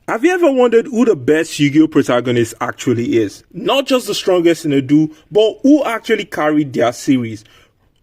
Have you ever wondered who the best Yu-Gi-Oh protagonist actually is? Not just the strongest in a duel, but who actually carried their series?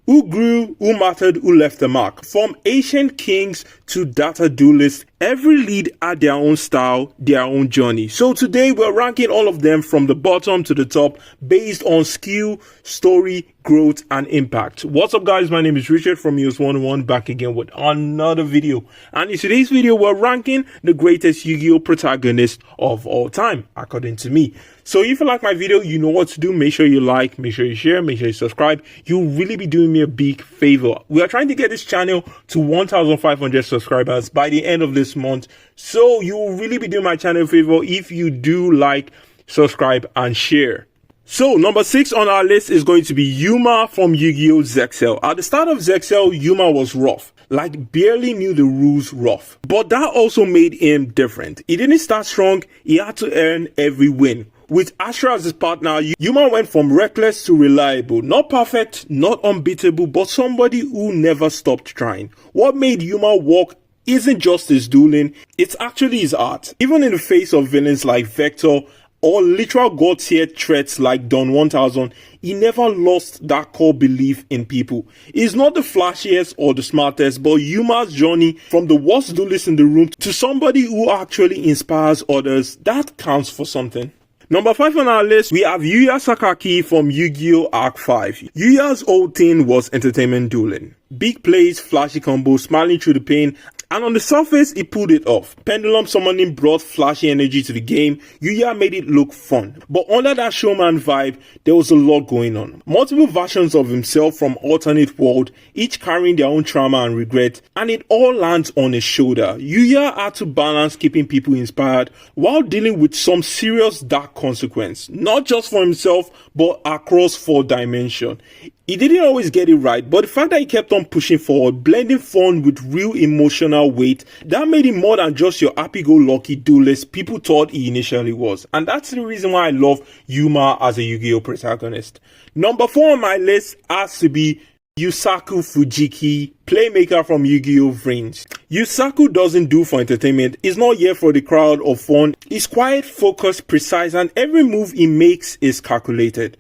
Who grew, who mattered, who left a mark? From ancient kings to data duelists, every lead had their own style, their own journey. So today we're ranking all of them from the bottom to the top based on skill, story, growth, and impact. What's up guys, my name is Richard from US101 back again with another video. And in today's video we're ranking the greatest Yu-Gi-Oh protagonist of all time, according to me. So if you like my video, you know what to do. Make sure you like, make sure you share, make sure you subscribe. You'll really be doing me a big favor. We are trying to get this channel to 1,500 subscribers by the end of this month. So you will really be doing my channel a favor if you do like, subscribe, and share. So number 6 on our list is going to be Yuma from Yu-Gi-Oh! Zexal. At the start of Zexal, Yuma was rough. Like barely knew the rules rough. But that also made him different. He didn't start strong, he had to earn every win. With Astra as his partner, Yuma went from reckless to reliable. Not perfect, not unbeatable, but somebody who never stopped trying. What made Yuma work isn't just his dueling, it's actually his art. Even in the face of villains like Vector or literal god tier threats like Don 1000, he never lost that core belief in people. He's not the flashiest or the smartest, but Yuma's journey from the worst duelist in the room to somebody who actually inspires others, that counts for something. Number 5 on our list, we have Yuya Sakaki from Yu-Gi-Oh! Arc 5. Yuya's whole thing was entertainment dueling. Big plays, flashy combos, smiling through the pain, and on the surface, he pulled it off. Pendulum summoning brought flashy energy to the game. Yuya made it look fun. But under that showman vibe, there was a lot going on. Multiple versions of himself from alternate world, each carrying their own trauma and regret, and it all lands on his shoulder. Yuya had to balance keeping people inspired while dealing with some serious dark consequence, not just for himself, but across 4 dimensions. He didn't always get it right, but the fact that he kept on pushing forward, blending fun with real emotional weight, that made him more than just your happy-go-lucky duelist people thought he initially was. And that's the reason why I love Yuma as a Yu-Gi-Oh! Protagonist. Number 4 on my list has to be Yusaku Fujiki, playmaker from Yu-Gi-Oh! Vrains. Yusaku doesn't do for entertainment, he's not here for the crowd or fun, he's quiet, focused, precise, and every move he makes is calculated.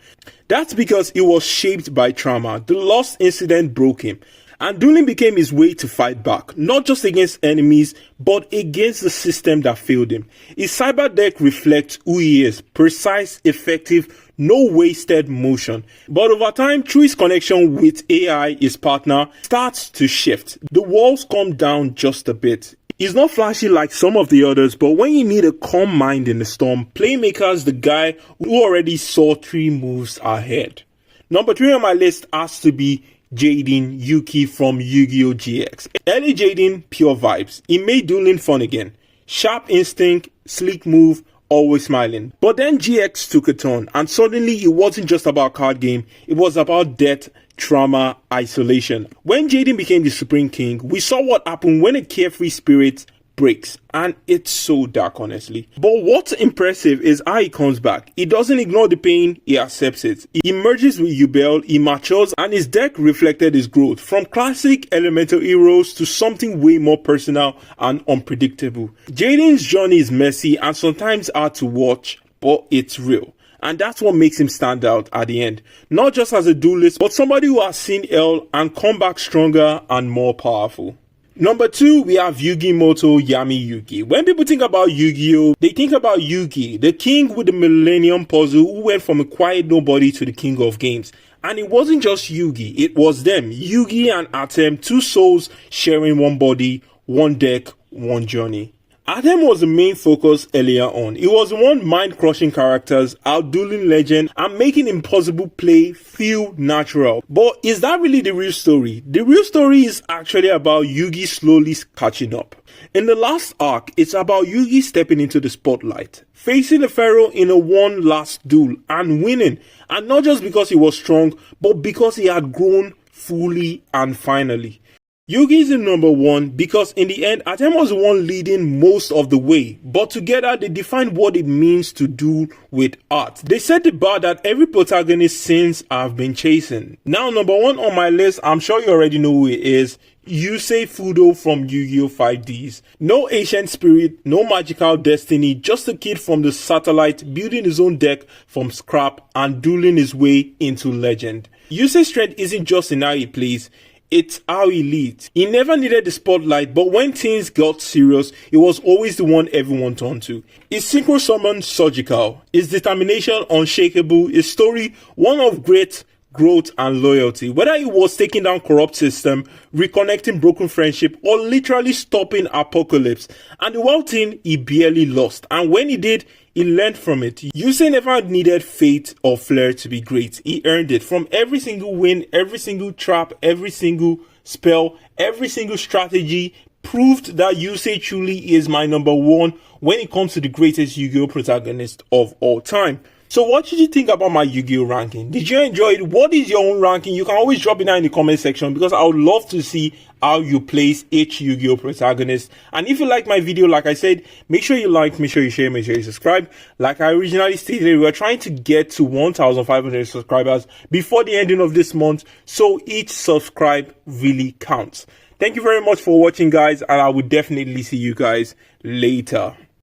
That's because he was shaped by trauma. The lost incident broke him, and dueling became his way to fight back, not just against enemies, but against the system that failed him. His cyber deck reflects who he is, precise, effective, no wasted motion. But over time, through his connection with AI, his partner, starts to shift. The walls come down just a bit. He's not flashy like some of the others, but when you need a calm mind in the storm, Playmaker's the guy who already saw 3 moves ahead. Number 3 on my list has to be Jaden Yuki from Yu-Gi-Oh! GX. Early Jaden, pure vibes. He made dueling fun again. Sharp instinct, sleek move, always smiling. But then GX took a turn, and suddenly it wasn't just about card game, it was about death, trauma, isolation. When Jaden became the Supreme King, we saw what happened when a carefree spirit breaks, and it's so dark, honestly. But what's impressive is how he comes back. He doesn't ignore the pain, he accepts it. He merges with Yubel, he matures, and his deck reflected his growth from classic elemental heroes to something way more personal and unpredictable. Jaden's journey is messy and sometimes hard to watch, but it's real. And that's what makes him stand out at the end. Not just as a duelist, but somebody who has seen hell and come back stronger and more powerful. Number 2, we have Yugimoto Yami Yugi. When people think about Yu-Gi-Oh!, they think about Yugi, the king with the Millennium Puzzle who went from a quiet nobody to the king of games. And it wasn't just Yugi, it was them, Yugi and Atem, 2 souls sharing one body, one deck, one journey. Atem was the main focus earlier on. He was the one mind-crushing characters, outdueling legend, and making impossible play feel natural. But is that really the real story? The real story is actually about Yugi slowly catching up. In the last arc, it's about Yugi stepping into the spotlight, facing the Pharaoh in a one last duel and winning. And not just because he was strong, but because he had grown fully and finally. Yugi is in number 1 because in the end, Atem was the one leading most of the way, but together they defined what it means to do with art. They set the bar that every protagonist since have been chasing. Now number 1 on my list, I'm sure you already know who it is, Yusei Fudo from Yu-Gi-Oh! 5Ds. No ancient spirit, no magical destiny, just a kid from the satellite building his own deck from scrap and dueling his way into legend. Yusei's strength isn't just in how he plays, it's how he leads. He never needed the spotlight, but when things got serious, he was always the one everyone turned to. His synchro summon surgical, his determination unshakable, his story one of great growth and loyalty. Whether it was taking down corrupt system, reconnecting broken friendship, or literally stopping apocalypse. And the wild thing, he barely lost. And when he did, he learned from it. Yusei never needed fate or flair to be great. He earned it. From every single win, every single trap, every single spell, every single strategy proved that Yusei truly is my number one when it comes to the greatest Yu-Gi-Oh! Protagonist of all time. So what did you think about my Yu-Gi-Oh! Ranking? Did you enjoy it? What is your own ranking? You can always drop it down in the comment section because I would love to see how you place each Yu-Gi-Oh! Protagonist. And if you like my video, like I said, make sure you like, make sure you share, make sure you subscribe. Like I originally stated, we are trying to get to 1,500 subscribers before the ending of this month. So each subscribe really counts. Thank you very much for watching, guys, and I will definitely see you guys later.